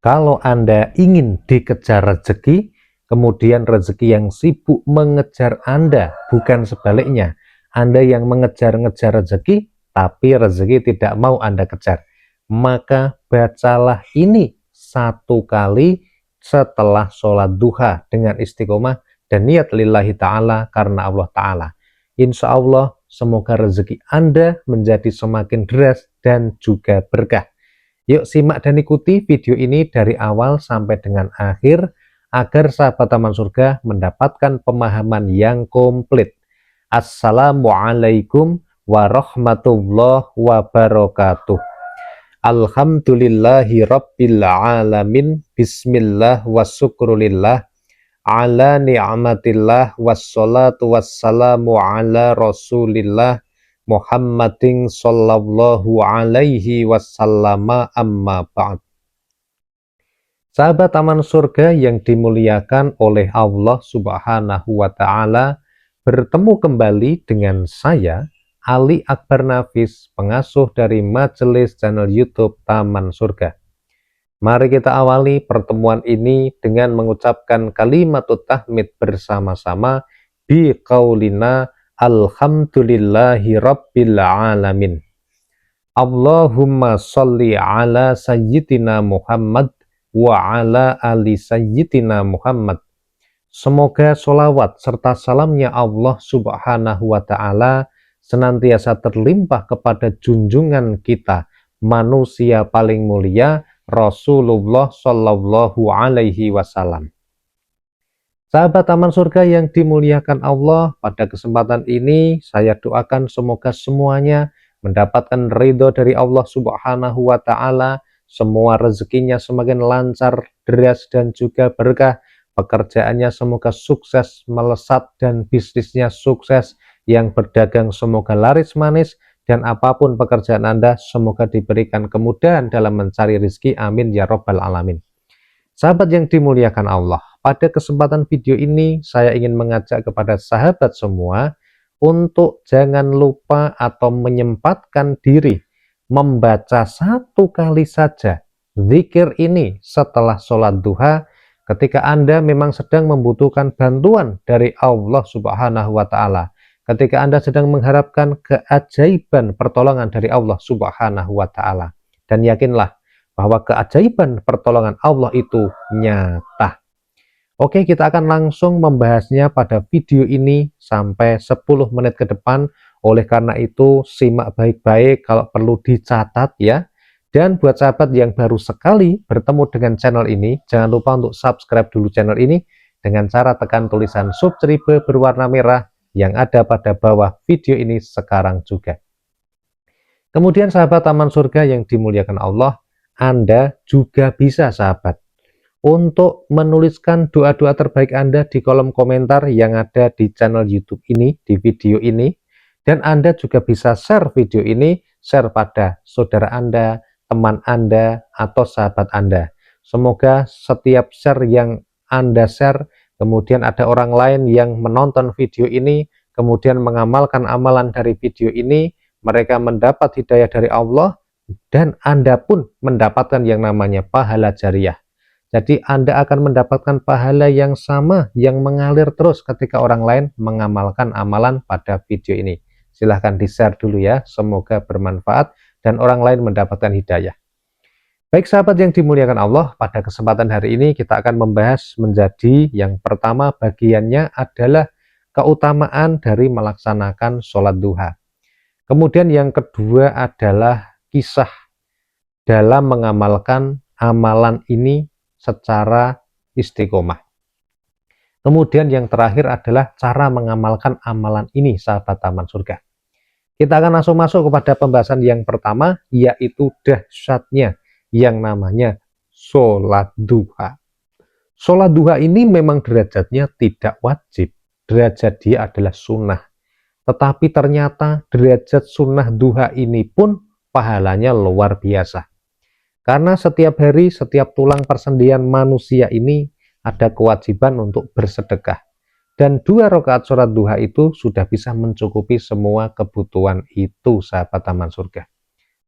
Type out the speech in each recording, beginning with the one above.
Kalau Anda ingin dikejar rezeki, kemudian rezeki yang sibuk mengejar Anda, bukan sebaliknya. Anda yang mengejar-ngejar rezeki, tapi rezeki tidak mau Anda kejar. Maka bacalah ini 1 kali setelah sholat duha dengan istiqomah dan niat lillahi ta'ala karena Allah ta'ala. Insya Allah semoga rezeki Anda menjadi semakin deras dan juga berkah. Yuk simak dan ikuti video ini dari awal sampai dengan akhir agar sahabat Taman Surga mendapatkan pemahaman yang komplit. Assalamualaikum warahmatullahi wabarakatuh. Alhamdulillahi rabbil alamin. Bismillah wa syukrulillah ala ni'matillah wassalatu wassalamu ala rasulillah Muhammadin sallallahu alaihi wasallam, amma ba'd. Sahabat Taman Surga yang dimuliakan oleh Allah Subhanahu wa Ta'ala, bertemu kembali dengan saya, Ali Akbar Nafis, pengasuh dari majelis channel YouTube Taman Surga. Mari kita awali pertemuan ini dengan mengucapkan kalimatut tahmid bersama-sama bi qaulina alhamdulillahi rabbil alamin. Allahumma sholli ala sayyidina Muhammad wa ala ali sayyidina Muhammad. Semoga sholawat serta salamnya Allah Subhanahu wa Ta'ala senantiasa terlimpah kepada junjungan kita, manusia paling mulia, Rasulullah Shallallahu Alaihi Wasallam. Sahabat Taman Surga yang dimuliakan Allah, pada kesempatan ini saya doakan semoga semuanya mendapatkan ridho dari Allah Subhanahu wa Ta'ala, semua rezekinya semakin lancar, deras dan juga berkah, pekerjaannya semoga sukses melesat dan bisnisnya sukses, yang berdagang semoga laris manis, dan apapun pekerjaan Anda semoga diberikan kemudahan dalam mencari rezeki, amin ya robbal alamin. Sahabat yang dimuliakan Allah, pada kesempatan video ini saya ingin mengajak kepada sahabat semua untuk jangan lupa atau menyempatkan diri membaca 1 kali saja zikir ini setelah sholat duha ketika Anda memang sedang membutuhkan bantuan dari Allah Subhanahu wa Ta'ala, ketika Anda sedang mengharapkan keajaiban pertolongan dari Allah Subhanahu wa Ta'ala. Dan yakinlah bahwa keajaiban pertolongan Allah itu nyata. Oke, kita akan langsung membahasnya pada video ini sampai 10 menit ke depan. Oleh karena itu, simak baik-baik, kalau perlu dicatat ya. Dan buat sahabat yang baru sekali bertemu dengan channel ini, jangan lupa untuk subscribe dulu channel ini dengan cara tekan tulisan subscribe berwarna merah yang ada pada bawah video ini sekarang juga. Kemudian sahabat Taman Surga yang dimuliakan Allah, Anda juga bisa sahabat untuk menuliskan doa-doa terbaik Anda di kolom komentar yang ada di channel YouTube ini, di video ini. Dan Anda juga bisa share video ini, share pada saudara Anda, teman Anda, atau sahabat Anda. Semoga setiap share yang Anda share, kemudian ada orang lain yang menonton video ini, kemudian mengamalkan amalan dari video ini, mereka mendapat hidayah dari Allah, dan Anda pun mendapatkan yang namanya pahala jariah. Jadi Anda akan mendapatkan pahala yang sama, yang mengalir terus ketika orang lain mengamalkan amalan pada video ini. Silahkan di-share dulu ya, semoga bermanfaat dan orang lain mendapatkan hidayah. Baik sahabat yang dimuliakan Allah, pada kesempatan hari ini kita akan membahas menjadi yang pertama bagiannya adalah keutamaan dari melaksanakan sholat duha. Kemudian yang kedua adalah kisah dalam mengamalkan amalan ini secara istiqomah. Kemudian yang terakhir adalah cara mengamalkan amalan ini sahabat Taman Surga. Kita akan langsung masuk kepada pembahasan yang pertama, yaitu dahsyatnya yang namanya sholat duha. Sholat duha ini memang derajatnya tidak wajib, derajat dia adalah sunnah. Tetapi ternyata derajat sunnah duha ini pun pahalanya luar biasa. Karena setiap hari, setiap tulang persendian manusia ini ada kewajiban untuk bersedekah. Dan 2 rakaat sholat duha itu sudah bisa mencukupi semua kebutuhan itu sahabat Taman Surga.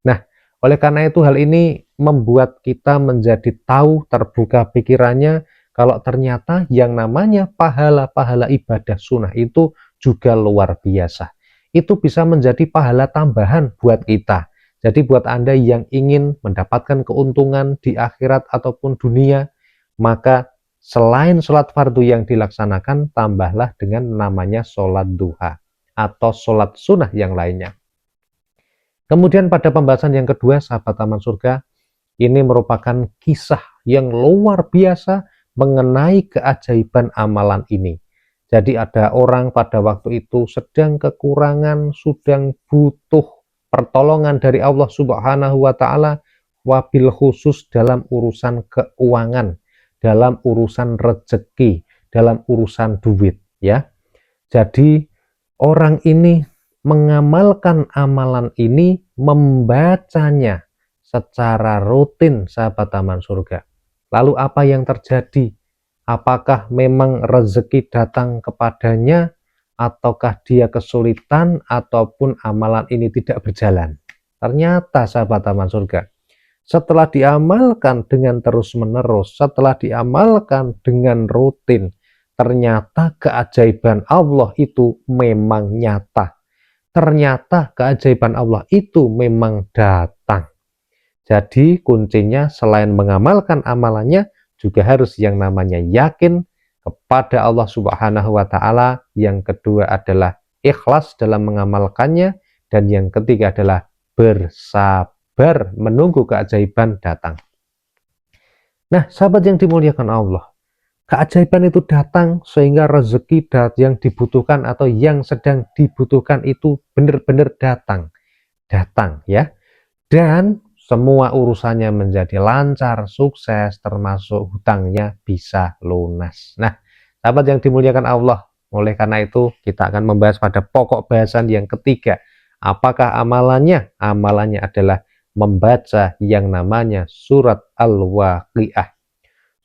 Nah, oleh karena itu hal ini membuat kita menjadi tahu, terbuka pikirannya, kalau ternyata yang namanya pahala-pahala ibadah sunnah itu juga luar biasa. Itu bisa menjadi pahala tambahan buat kita. Jadi buat Anda yang ingin mendapatkan keuntungan di akhirat ataupun dunia, maka selain sholat fardu yang dilaksanakan, tambahlah dengan namanya sholat duha atau sholat sunnah yang lainnya. Kemudian pada pembahasan yang kedua, sahabat taman surga, ini merupakan kisah yang luar biasa mengenai keajaiban amalan ini. Jadi ada orang pada waktu itu sedang kekurangan, sedang butuh pertolongan dari Allah Subhanahu wa taala, wabil khusus dalam urusan keuangan, dalam urusan rezeki, dalam urusan duit, ya. Jadi orang ini mengamalkan amalan ini, membacanya secara rutin, sahabat taman surga. Lalu apa yang terjadi? Apakah memang rezeki datang kepadanya, ataukah dia kesulitan, ataupun amalan ini tidak berjalan? Ternyata sahabat taman surga, setelah diamalkan dengan terus-menerus, setelah diamalkan dengan rutin, ternyata keajaiban Allah itu memang nyata. Ternyata keajaiban Allah itu memang datang. Jadi kuncinya selain mengamalkan amalannya, juga harus yang namanya yakin kepada Allah Subhanahu wa taala. Yang kedua adalah ikhlas dalam mengamalkannya, dan yang ketiga adalah bersabar menunggu keajaiban datang. Nah, sahabat yang dimuliakan Allah, keajaiban itu datang sehingga rezeki yang dibutuhkan atau yang sedang dibutuhkan itu benar-benar datang ya. Dan semua urusannya menjadi lancar, sukses, termasuk hutangnya bisa lunas. Nah, sahabat yang dimuliakan Allah, oleh karena itu kita akan membahas pada pokok bahasan yang ketiga. Apakah amalannya? Amalannya adalah membaca yang namanya surat Al-Waqiah.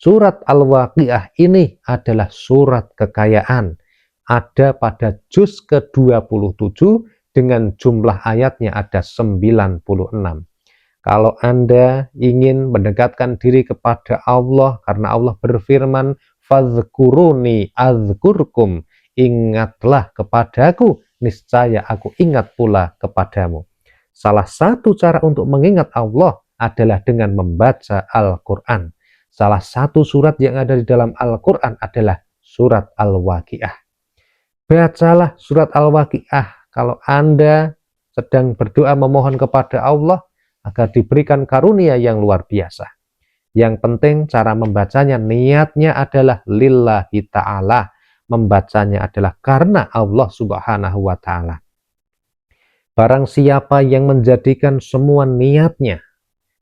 Surat Al-Waqiah ini adalah surat kekayaan. Ada pada juz ke-27 dengan jumlah ayatnya ada 96. Kalau Anda ingin mendekatkan diri kepada Allah, karena Allah berfirman, "Fadhkuruni adzkurkum." Ingatlah kepadaku, niscaya aku ingat pula kepadamu. Salah satu cara untuk mengingat Allah adalah dengan membaca Al-Quran. Salah satu surat yang ada di dalam Al-Quran adalah surat Al-Waqiah. Bacalah surat Al-Waqiah kalau Anda sedang berdoa memohon kepada Allah agar diberikan karunia yang luar biasa. Yang penting cara membacanya, niatnya adalah lillahi ta'ala. Membacanya adalah karena Allah Subhanahu wa ta'ala. Barang siapa yang menjadikan semua niatnya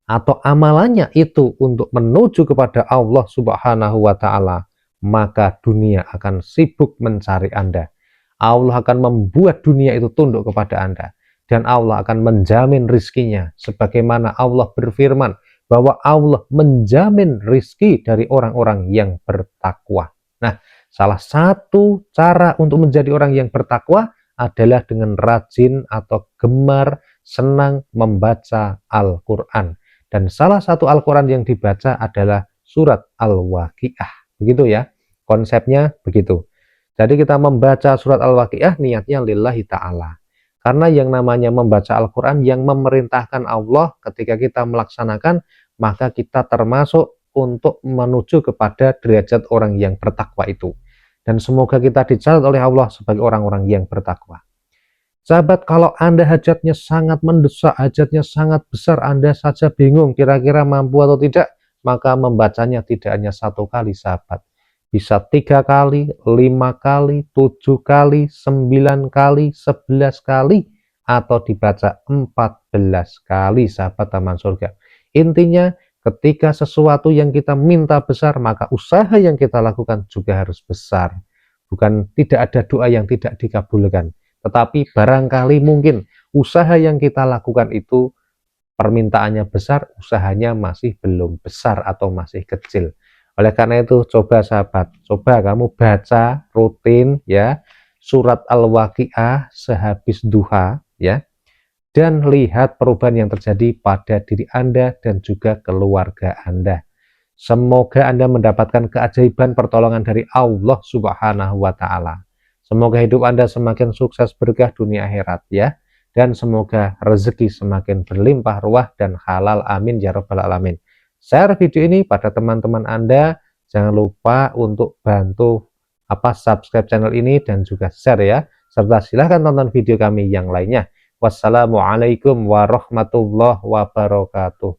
atau amalannya itu untuk menuju kepada Allah Subhanahu wa ta'ala, maka dunia akan sibuk mencari Anda. Allah akan membuat dunia itu tunduk kepada Anda. Dan Allah akan menjamin rizkinya. Sebagaimana Allah berfirman bahwa Allah menjamin rizki dari orang-orang yang bertakwa. Nah, salah satu cara untuk menjadi orang yang bertakwa adalah dengan rajin atau gemar senang membaca Al-Quran. Dan salah satu Al-Quran yang dibaca adalah surat Al-Waqiah. Begitu ya, konsepnya begitu. Jadi kita membaca surat Al-Waqiah niatnya lillahi ta'ala. Karena yang namanya membaca Al-Quran yang memerintahkan Allah ketika kita melaksanakan, maka kita termasuk untuk menuju kepada derajat orang yang bertakwa itu. Dan semoga kita dicatat oleh Allah sebagai orang-orang yang bertakwa. Sahabat, kalau Anda hajatnya sangat mendesak, hajatnya sangat besar, Anda saja bingung kira-kira mampu atau tidak, maka membacanya tidak hanya satu kali, sahabat. Bisa 3 kali, 5 kali, 7 kali, 9 kali, 11 kali, atau dibaca 14 kali, sahabat taman surga. Intinya, ketika sesuatu yang kita minta besar, maka usaha yang kita lakukan juga harus besar. Bukan tidak ada doa yang tidak dikabulkan. Tetapi barangkali mungkin usaha yang kita lakukan itu permintaannya besar, usahanya masih belum besar atau masih kecil. Oleh karena itu, coba sahabat, coba kamu baca rutin ya surat Al-Waqiah sehabis duha ya. dan lihat perubahan yang terjadi pada diri Anda dan juga keluarga Anda. Semoga Anda mendapatkan keajaiban pertolongan dari Allah Subhanahu wa Ta'ala. Semoga hidup Anda semakin sukses, berkah dunia akhirat ya. Dan semoga rezeki semakin berlimpah ruah dan halal, amin ya rabbal alamin. Share video ini pada teman-teman Anda. Jangan lupa untuk bantu subscribe channel ini dan juga share ya. Serta silahkan tonton video kami yang lainnya. Wassalamualaikum warahmatullahi wabarakatuh.